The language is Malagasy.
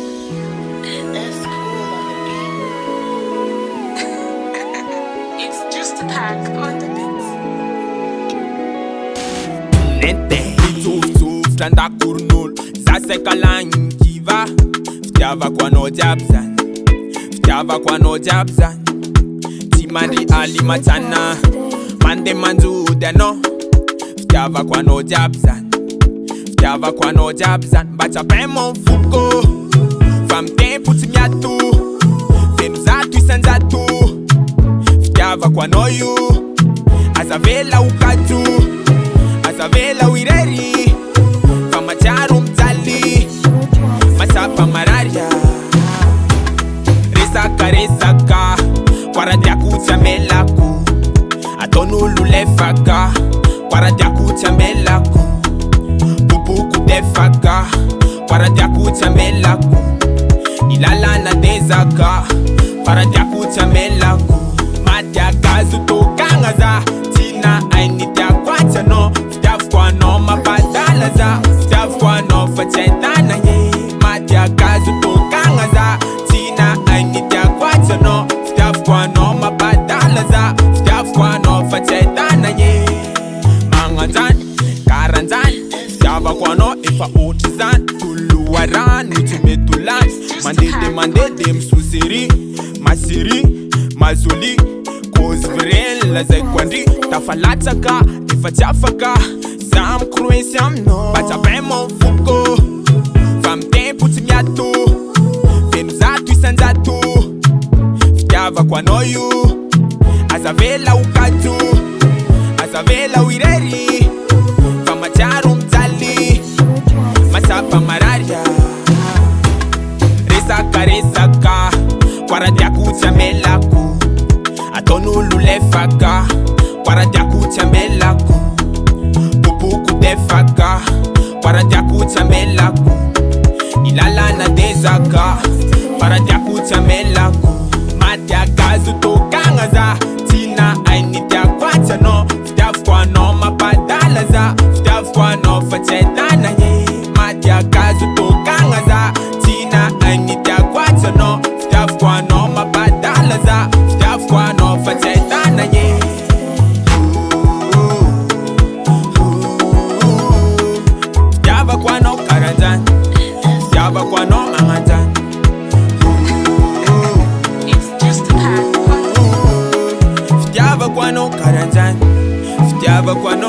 That's cool on the beat. It's just a pack on the beats. Nente Tsuf tanda kurnul Zaseka lanyi kiva Ftiava kwa no jabzan Ftiava kwa no jabzan Timandi ali matana Mande manzu deno Ftiava kwa no jabzan Ftiava kwa no jabzan Bacha pemo fuko Fam tempo timiatu Fenu zatu isanzatu Ftiava kwa no yu Azavela ukatu Azavela wireri Famacharo mtali Masapa mararia Resaka Kwaradia kucha melaku Atonulu lefaka Kwaradia kucha melaku Pupuku defaka Kwaradia kucha melaku Ilala na dezaka Kwaradia kucha melaku Madia gazu tokangaza Tina ainitia kwacha no Fitafkwa no mabadalaza Fitafkwa no fachetana ye Madia gazu tokangaza Tina ainitia kwacha no Fitafkwa no mabadalaza Fitafkwa no fachetana ye Manganzan, karanzan Fitafkwa no ifa utizan Tuluwaran, utumetulan Mandede msusiri Masiri, mazuli Kozvrel, la zekwandi Tafalataka, ifachafaka Sam kruensiam no Bacha bemo fuko Fam tempo timiatu Fenu zatu isanzatu Ftiava kwa noyu Azavela ukatu Azavela wireri Famacharo mtali Masapa mararia Resaka Kwaradia kucha melaku Atonulu lefaka Kwaradia kucha melaku Pupuku defaka Kwaradia kucha melaku Ilala na dezaka Kwaradia kucha melaku Madia gazu tokangaza Tina ainitia kwacha no Fitafkwa no mabadalaza Fitafkwa no fachetana ye Madia gazu tokangaza Tina ainitia kwacha no Fitafkwa no mabadalaza Fitafkwa no fachetana ye Fitava kwa no karanzan Fitava kwa no manganzan It's just a pack on the beats. Fitava kwa no karanzan Fitava kwa no